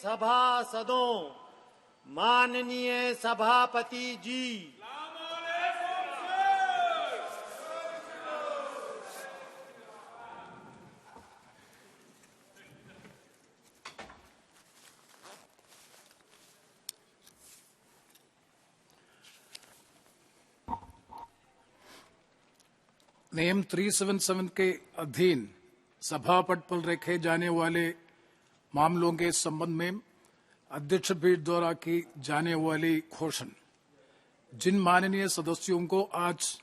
सभासदों, माननीय सभापति जी, नियम 377 के अधीन सभा पट पर रखे जाने वाले मामलों के संबंध में अध्यक्ष पीठ द्वारा की जाने वाली घोषणा। जिन माननीय सदस्यों को आज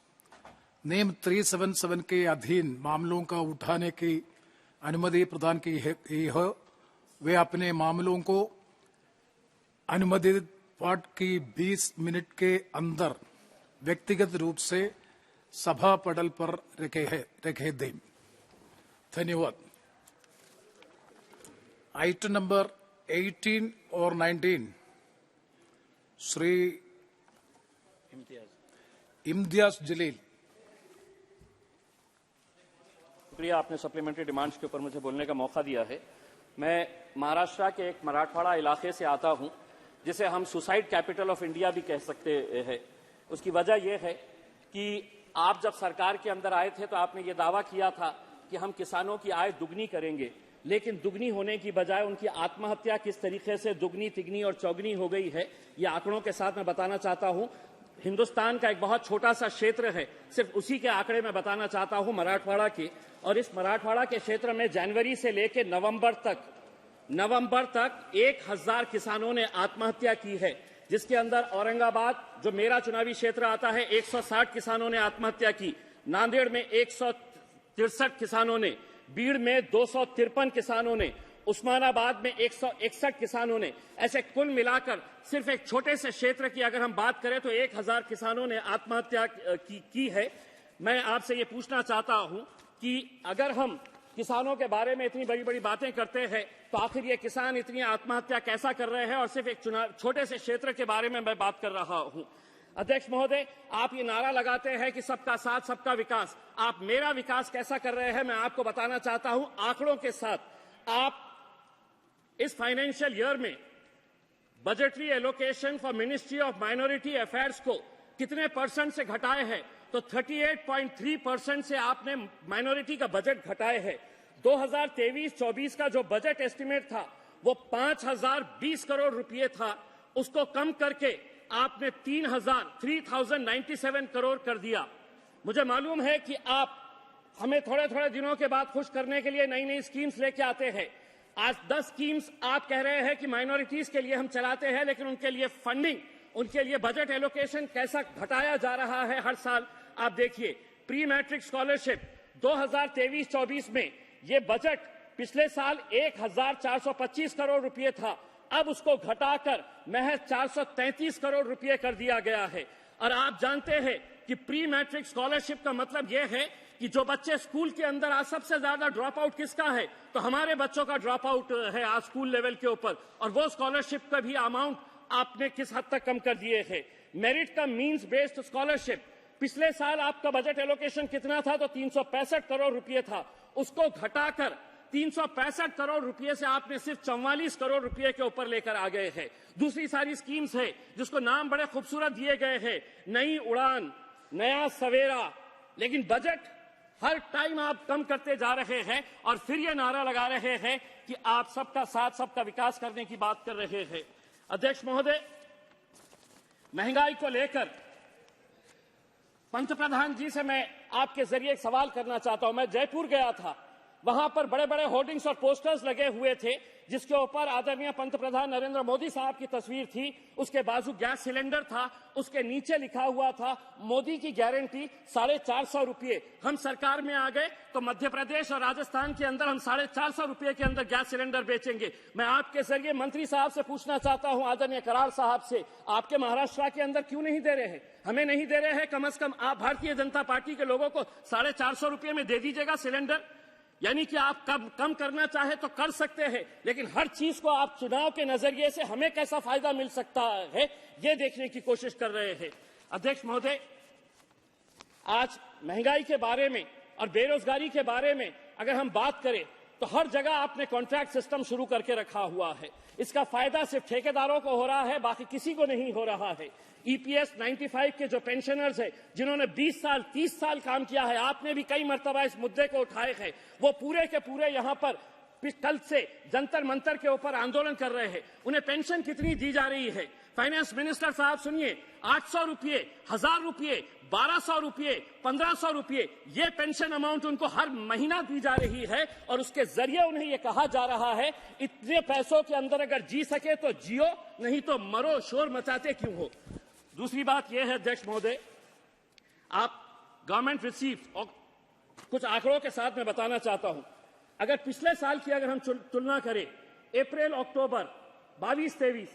नियम 377 के अधीन मामलों का उठाने की अनुमति प्रदान की है वे अपने मामलों को अनुमोदित पाठ की 20 मिनट के अंदर व्यक्तिगत रूप से सभा पटल पर रखे दें। धन्यवाद। आइटम नंबर 18 और 19 श्री इम्तियाज जलील। शुक्रिया, आपने सप्लीमेंट्री डिमांड्स के ऊपर मुझे बोलने का मौका दिया है। मैं महाराष्ट्र के एक मराठवाड़ा इलाके से आता हूं, जिसे हम सुसाइड कैपिटल ऑफ इंडिया भी कह सकते हैं। उसकी वजह यह है कि आप जब सरकार के अंदर आए थे तो आपने ये दावा किया था कि हम किसानों की आय दुगनी करेंगे, लेकिन दुगनी होने की बजाय उनकी आत्महत्या किस तरीके से दुगनी, तिगनी और चौगनी हो गई है, ये आंकड़ों के साथ मैं बताना चाहता हूं। हिंदुस्तान का एक बहुत छोटा सा क्षेत्र है, सिर्फ उसी के आंकड़े में बताना चाहता हूं, मराठवाड़ा के। और इस मराठवाड़ा के क्षेत्र में जनवरी से लेकर नवंबर तक 1000 किसानो63 ने आत्महत्या की है, जिसके अंदर औरंगाबाद, जो मेरा चुनावी क्षेत्र आता है, 160 किसानों ने आत्महत्या की, नांदेड़ में 163 किसानों ने, बीड़ में 253 किसानों ने, उस्मानाबाद में 161 किसानों ने। ऐसे कुल मिलाकर सिर्फ एक छोटे से क्षेत्र की अगर हम बात करें तो 1000 किसानों ने आत्महत्या की है। मैं आपसे ये पूछना चाहता हूं कि अगर हम किसानों के बारे में इतनी बड़ी बड़ी बातें करते हैं तो आखिर ये किसान इतनी आत्महत्या कैसा कर रहे हैं, और सिर्फ एक छोटे से क्षेत्र के बारे में मैं बात कर रहा हूं। अध्यक्ष महोदय, आप ये नारा लगाते हैं कि सबका साथ सबका विकास। आप मेरा विकास कैसा कर रहे हैं मैं आपको बताना चाहता हूं आंकड़ों के साथ। आप इस फाइनेंशियल ईयर में budgetary allocation for ministry of minority affairs को कितने % से घटाए हैं, तो 38.3% से आपने माइनॉरिटी का बजट घटाए है। 2023-24 का जो बजट एस्टिमेट था वो 5020 करोड़ रुपए था, उसको कम करके आपने 3097 करोड़ कर दिया। मुझे मालूम है कि आप हमें थोड़े थोड़े दिनों के बाद खुश करने के लिए नई नई स्कीम्स लेके आते हैं। आज 10 स्कीम्स आप कह रहे हैं कि माइनॉरिटीज के लिए हम चलाते हैं, लेकिन उनके लिए फंडिंग, उनके लिए बजट एलोकेशन कैसा घटाया जा रहा है हर साल। आप देखिए, प्री मैट्रिक स्कॉलरशिप 2023-24 में ये बजट पिछले साल 1425 करोड़ रुपए था, अब उसको घटाकर महज 433 करोड़ रुपए कर दिया गया है। और आप जानते हैं कि प्री मैट्रिक स्कॉलरशिप का मतलब यह है कि जो बच्चे स्कूल के अंदर आज सबसे ज्यादा ड्रॉप आउट किसका है, तो हमारे बच्चों का ड्रॉप आउट है आज स्कूल लेवल के ऊपर, और वो स्कॉलरशिप का भी अमाउंट आपने किस हद तक कम कर दिए है। मेरिट का मीन्स बेस्ड स्कॉलरशिप, पिछले साल आपका बजट एलोकेशन कितना था, तो 365 करोड़ रुपए था, उसको घटाकर 365 करोड़ रुपए से आपने सिर्फ 44 करोड़ रुपए के ऊपर लेकर आ गए हैं। दूसरी सारी स्कीम्स है जिसको नाम बड़े खूबसूरत दिए गए हैं, नई उड़ान, नया सवेरा, लेकिन बजट हर टाइम आप कम करते जा रहे हैं और फिर ये नारा लगा रहे हैं कि आप सबका साथ सबका विकास करने की बात कर रहे हैं। अध्यक्ष महोदय, महंगाई को लेकर पंतप्रधान जी से मैं आपके जरिए एक सवाल करना चाहता हूं। मैं जयपुर गया था, वहां पर बड़े बड़े होर्डिंग्स और पोस्टर्स लगे हुए थे जिसके ऊपर आदरणीय पंतप्रधान नरेंद्र मोदी साहब की तस्वीर थी, उसके बाजू गैस सिलेंडर था, उसके नीचे लिखा हुआ था मोदी की गारंटी 450 रुपये। हम सरकार में आ गए तो मध्य प्रदेश और राजस्थान के अंदर हम 450 रुपये के अंदर गैस सिलेंडर बेचेंगे। मैं आपके जरिए मंत्री साहब से पूछना चाहता हूं, आदरणीय कराड़ साहब से, आपके महाराष्ट्र के अंदर क्यों नहीं दे रहे हैं? हमें नहीं दे रहे हैं, कम से कम आप भारतीय जनता पार्टी के लोगों को 450 रुपये में दे दीजिएगा सिलेंडर। यानी कि आप कम करना चाहे तो कर सकते हैं, लेकिन हर चीज को आप चुनाव के नजरिए से हमें कैसा फायदा मिल सकता है ये देखने की कोशिश कर रहे हैं। अध्यक्ष महोदय, आज महंगाई के बारे में और बेरोजगारी के बारे में अगर हम बात करें तो हर जगह आपने कॉन्ट्रैक्ट सिस्टम शुरू करके रखा हुआ है। इसका फायदा सिर्फ ठेकेदारों को हो रहा है, बाकी किसी को नहीं हो रहा है। EPS 95 के जो पेंशनर्स हैं, जिन्होंने 20 साल 30 साल काम किया है, आपने भी कई मर्तबा इस मुद्दे को उठाए हैं, वो पूरे के पूरे यहां पर कल से जंतर मंतर के ऊपर आंदोलन कर रहे हैं। उन्हें पेंशन कितनी दी जा रही है? फाइनेंस मिनिस्टर साहब सुनिए, 800 रुपये, 1000 रुपये, 1200 रुपये, 1500 रुपये, ये पेंशन अमाउंट उनको हर महीना दी जा रही है और उसके जरिए उन्हें ये कहा जा रहा है इतने पैसों के अंदर अगर जी सके तो जियो, नहीं तो मरो, शोर मचाते क्यों हो। दूसरी बात यह है अध्यक्ष महोदय, आप गवर्नमेंट रिसीव्स और कुछ आंकड़ों के साथ मैं बताना चाहता हूं। अगर पिछले साल की अगर हम तुलना करें, अप्रैल अक्टूबर 22-23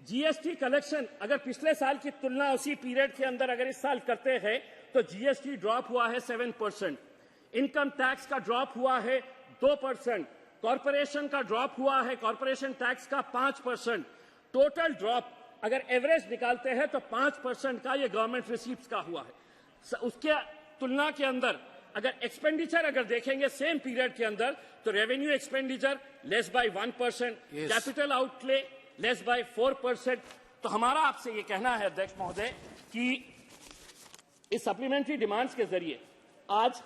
जीएसटी कलेक्शन अगर पिछले साल की तुलना उसी पीरियड के अंदर अगर इस साल करते हैं तो जीएसटी ड्रॉप हुआ है 7%, इनकम टैक्स का ड्रॉप हुआ है 2%, कॉर्पोरेशन का ड्रॉप हुआ है कॉर्पोरेशन टैक्स का 5%, टोटल ड्रॉप अगर एवरेज निकालते हैं तो 5% का ये गवर्नमेंट रिसीप्ट्स का हुआ है। उसके तुलना के अंदर अगर एक्सपेंडिचर अगर देखेंगे सेम पीरियड के अंदर तो revenue expenditure less bye 1%, capital outlay less bye 4%। तो हमारा आपसे ये कहना है अध्यक्ष महोदय कि इस सप्लीमेंट्री डिमांड्स के जरिए आज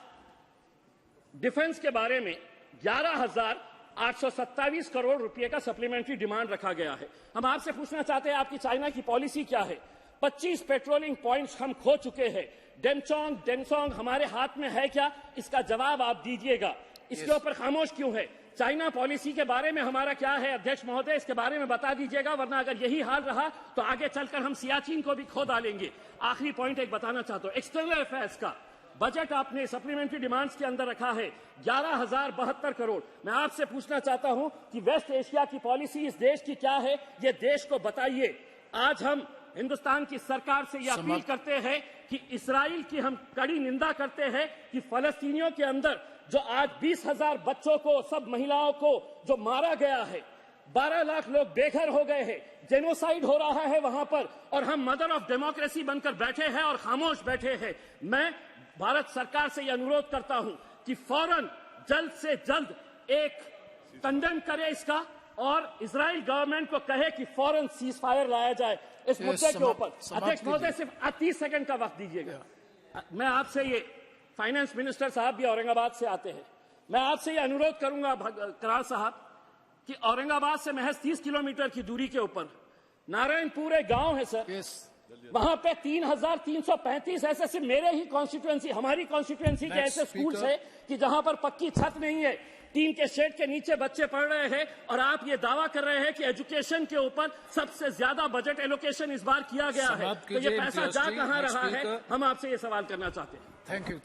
डिफेंस के बारे में 11,827 करोड़ रुपए का सप्लीमेंट्री डिमांड रखा गया है। हम आपसे पूछना चाहते हैं आपकी चाइना की पॉलिसी क्या है? 25 पेट्रोलिंग पॉइंट्स हम खो चुके हैं। डेमसोंग हमारे हाथ में है क्या? इसका जवाब आप दीजिएगा। इसके ऊपर खामोश क्यों है? चाइना पॉलिसी के बारे में हमारा क्या है अध्यक्ष महोदय, इसके बारे में बता दीजिएगा, वरना अगर यही हाल रहा तो आगे चलकर हम सियाचिन को भी खो डालेंगे। आखिरी पॉइंट एक बताना चाहता हूं, एक्सटर्नल अफेयर्स का बजट आपने सप्लीमेंट्री डिमांड्स के अंदर रखा है 11,072 करोड़। मैं आपसे पूछना चाहता हूं कि वेस्ट एशिया की पॉलिसी इस देश की क्या है, ये देश को बताइए। आज हम हिंदुस्तान की सरकार से यह अपील करते हैं कि इस्राइल की हम कड़ी निंदा करते हैं कि फलस्तीनियों के अंदर जो आज 20,000 बच्चों को, सब महिलाओं को जो मारा गया है, 12 लाख लोग बेघर हो गए हैं, जेनोसाइड हो रहा है वहां पर, और हम मदर ऑफ डेमोक्रेसी बनकर बैठे हैं और खामोश बैठे हैं। मैं भारत सरकार से यह अनुरोध करता हूं कि फौरन जल्द से जल्द एक कंडन करे इसका और इजराइल गवर्नमेंट को कहे कि फौरन सीज फायर लाया जाए इस मुद्दे के ऊपर। अध्यक्ष महोदय सिर्फ 30 सेकंड का वक्त दीजिएगा। मैं आपसे ये, फाइनेंस मिनिस्टर साहब भी औरंगाबाद से आते हैं, मैं आपसे ये अनुरोध करूंगा करार साहब कि औरंगाबाद से महज 30 किलोमीटर की दूरी के ऊपर नारायणपुर एक गांव है सर, वहां पे 3,335 ऐसे सिर्फ मेरे ही कॉन्स्टिट्यूएंसी, हमारी कॉन्स्टिट्यूएंसी के ऐसे स्कूल्स है कि जहां पर पक्की छत नहीं है, टीन के शेड के नीचे बच्चे पढ़ रहे हैं, और आप ये दावा कर रहे हैं कि एजुकेशन के ऊपर सबसे ज्यादा बजट एलोकेशन इस बार किया गया है। तो ये पैसा जा कहां रहा है, हम आपसे ये सवाल करना चाहते हैं। Thank you.